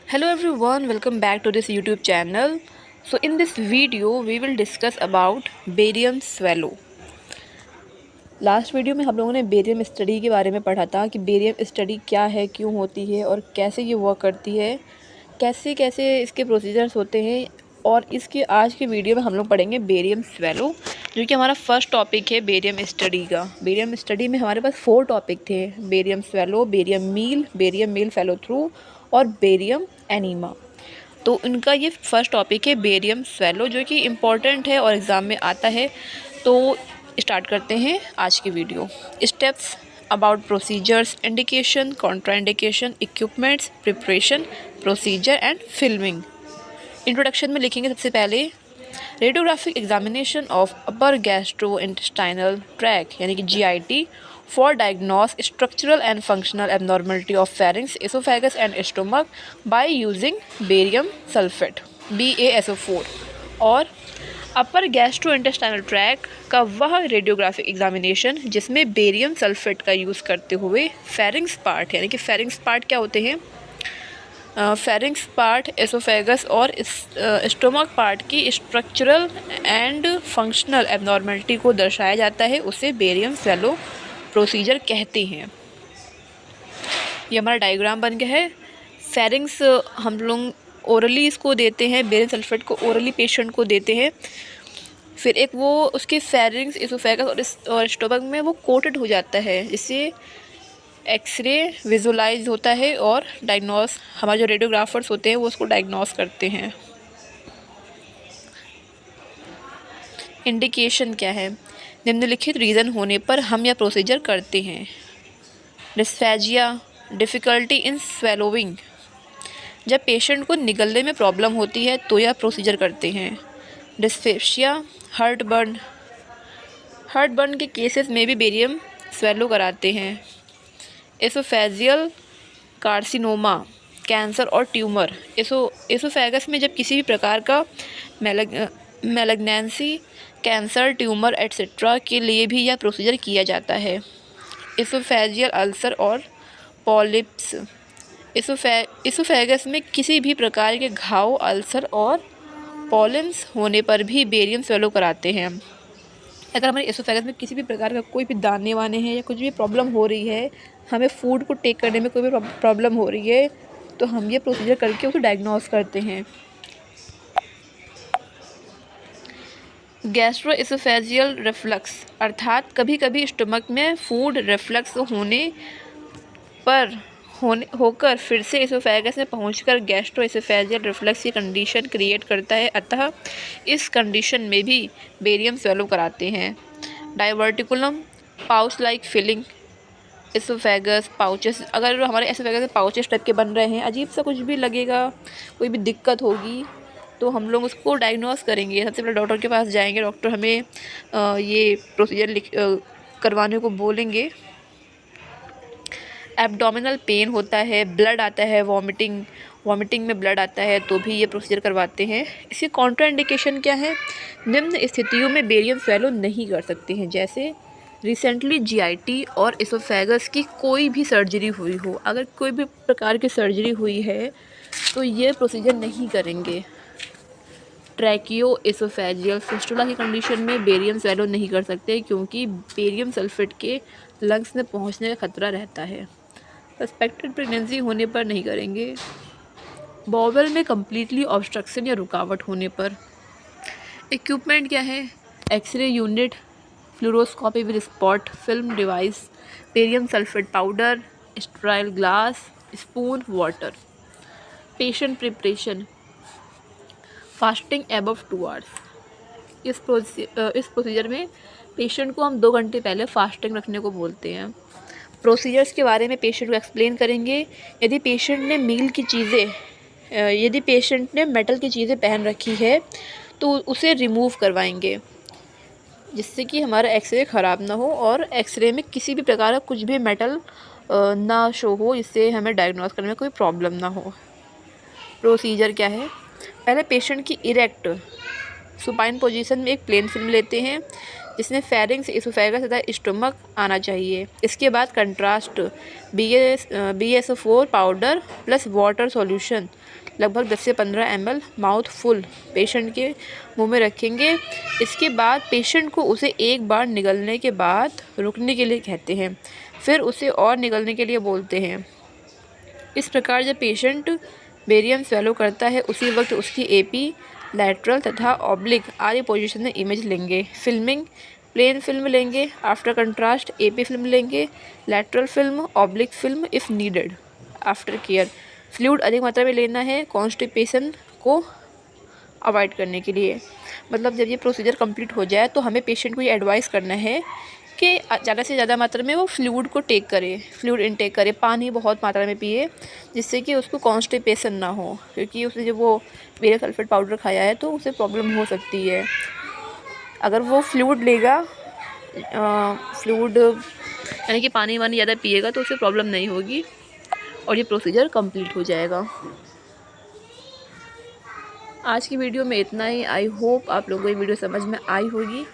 Hello everyone, welcome back to this YouTube channel. So in this video we will discuss about barium swallow. Last video में हम लोगों ने barium study के बारे में पढ़ा था कि बेरियम स्टडी क्या है, क्यों होती है और कैसे ये वर्क करती है, कैसे कैसे इसके प्रोसीजर्स होते हैं। और इसके आज के वीडियो में हम लोग पढ़ेंगे बेरियम स्वैलो, जो कि हमारा फर्स्ट टॉपिक है बेरियम स्टडी का। बेरियम स्टडी में हमारे पास 4 टॉपिक थे: बेरियम स्वैलो, बेरियम मील फैलो थ्रू और बेरियम एनीमा। तो इनका ये फर्स्ट टॉपिक है बेरियम स्वैलो, जो कि इम्पॉर्टेंट है और एग्ज़ाम में आता है। तो स्टार्ट करते हैं आज की video. Steps about procedures, indication, contraindication, equipments, preparation, procedure and filming. Introduction में लिखेंगे सबसे पहले radiographic examination of upper gastro intestinal tract यानी कि GIT for diagnose structural and functional abnormality of pharynx, oesophagus and stomach by using barium sulphate BaSO4। और अपर gastro intestinal tract का वह radiographic examination जिसमें बेरियम सल्फेट का use करते हुए pharynx part, यानी कि फेरिंग्स पार्ट क्या होते हैं, फेरिंग्स पार्ट, एसोफेगस और स्टोमक पार्ट की स्ट्रक्चरल एंड फंक्शनल एबनॉर्मलिटी को दर्शाया जाता है, उसे बेरियम स्वैलो प्रोसीजर कहते हैं। ये हमारा डायग्राम बन गया है। फेरिंग्स हम लोग ओरली इसको देते हैं, बेरियम सल्फेट को ओरली पेशेंट को देते हैं। फिर एक वो उसके फेरिंग्स, एसोफेगस और स्टोमक में वो कोटेड हो जाता है, जिससे एक्सरे विजुलाइज होता है और डायग्नोस, हमारे जो रेडियोग्राफर्स होते हैं वो उसको डायग्नोस करते हैं। इंडिकेशन क्या है? निम्नलिखित रीज़न होने पर हम यह प्रोसीजर करते हैं: डिस्फेजिया, डिफ़िकल्टी इन स्वेलोइंग, जब पेशेंट को निगलने में प्रॉब्लम होती है तो यह प्रोसीजर करते हैं। डिस्फेक्शिया, हार्ट बर्न के केसेस में भी बेरियम स्वैलो कराते हैं। एसोफेजियल कार्सिनोमा, कैंसर और ट्यूमर, एसोफेगस में जब किसी भी प्रकार का मैलिग्नेंसी, कैंसर, ट्यूमर एट्सेट्रा के लिए भी यह प्रोसीजर किया जाता है। एसोफेजियल अल्सर और पॉलिप्स, एसोफेगस में किसी भी प्रकार के घाव, अल्सर और पॉलिप्स होने पर भी बेरियम स्वैलो कराते हैं। अगर हमारे एसोफेगस में किसी भी प्रकार का कोई भी दाने वाने हैं या कुछ भी प्रॉब्लम हो रही है, हमें फूड को टेक करने में कोई भी प्रॉब्लम हो रही है, तो हम ये प्रोसीजर करके उसको डायग्नोस करते हैं। गैस्ट्रो एसोफेजियल रिफ्लक्स, अर्थात कभी कभी स्टमक में फूड रिफ्लक्स होकर फिर से एसोफेगस में पहुंचकर गैस्ट्रो एसोफेजियल रिफ्लक्स की कंडीशन क्रिएट करता है, अतः इस कंडीशन में भी बेरियम स्वैलो कराते हैं। Diverticulum, pouch like filling, oesophagus pouches, अगर हमारे एसोफेगस में पाउचेस टाइप के बन रहे हैं, अजीब सा कुछ भी लगेगा, कोई भी दिक्कत होगी, तो हम लोग उसको डायग्नोस करेंगे। सबसे पहले डॉक्टर के पास जाएंगे, डॉक्टर हमें ये प्रोसीजर करवाने को बोलेंगे। एब्डोमिनल पेन होता है, ब्लड आता है, वॉमिटिंग में ब्लड आता है, तो भी ये प्रोसीजर करवाते हैं। इसकी कॉन्ट्राइंडिकेशन क्या है? निम्न स्थितियों में बेरियम स्वैलो नहीं कर सकते हैं, जैसे रिसेंटली GIT और एसोफेगस की कोई भी सर्जरी हुई हो। अगर कोई भी प्रकार की सर्जरी हुई है तो ये प्रोसीजर नहीं करेंगे। ट्रैकियो एसोफेजियल फिस्टुला की कंडीशन में बेरियम स्वैलो नहीं कर सकते, क्योंकि बेरियम सल्फेट के लंग्स में पहुंचने का खतरा रहता है। सस्पेक्टेड प्रेगनेंसी होने पर नहीं करेंगे। बॉवल में कम्प्लीटली ऑब्स्ट्रक्शन या रुकावट होने पर। इक्विपमेंट क्या है? X ray unit, fluoroscopy with spot film device, barium sulphate powder, sterile glass, spoon, water. Patient preparation, fasting above 2 hours. इस प्रोसीजर में पेशेंट को हम 2 घंटे पहले फास्टिंग रखने को बोलते हैं। प्रोसीजर्स के बारे में पेशेंट को एक्सप्लेन करेंगे। यदि पेशेंट ने मेटल की चीज़ें पहन रखी है तो उसे रिमूव करवाएंगे, जिससे कि हमारा एक्सरे ख़राब ना हो और एक्सरे में किसी भी प्रकार का कुछ भी मेटल ना शो हो, इससे हमें डायग्नोस करने में कोई प्रॉब्लम ना हो। प्रोसीजर क्या है? पहले पेशेंट की इरेक्ट सुपाइन पोजीशन में एक प्लेन फिल्म लेते हैं, जिसमें फेरिंग्स, इसोफेगस तथा स्टमक आना चाहिए। इसके बाद contrast BSO4 powder plus water solution लगभग 10 से 15 ml माउथ फुल पेशेंट के मुंह में रखेंगे। इसके बाद पेशेंट को उसे एक बार निगलने के बाद रुकने के लिए कहते हैं, फिर उसे और निगलने के लिए बोलते हैं। इस प्रकार जब पेशेंट बेरियम स्वेलो करता है उसी वक्त उसकी AP, लैटरल तथा ऑब्लिक आदि पोजीशन में इमेज लेंगे। फिल्मिंग प्लेन फिल्म लेंगे, आफ्टर कंट्रास्ट AP फिल्म लेंगे, lateral film, oblique film if needed. After care fluid अधिक मात्रा में लेना है कॉन्स्टिपेशन को अवॉइड करने के लिए। मतलब जब ये प्रोसीजर कंप्लीट हो जाए तो हमें पेशेंट को ये एडवाइस करना है कि ज़्यादा से ज़्यादा मात्रा में वो फ्लूइड को टेक करे, फ्लूइड इनटेक करे, पानी बहुत मात्रा में पिए, जिससे कि उसको कॉन्स्टिपेशन ना हो, क्योंकि उसने जब वो बेरियम सल्फेट पाउडर खाया है तो उसे प्रॉब्लम हो सकती है। अगर वो फ्लूइड लेगा, फ्लूइड यानी कि पानी वानी ज़्यादा पिएगा तो उसे प्रॉब्लम नहीं होगी और ये प्रोसीजर कंप्लीट हो जाएगा। आज की वीडियो में इतना ही। आई होप आप लोगों को ये वीडियो समझ में आई होगी।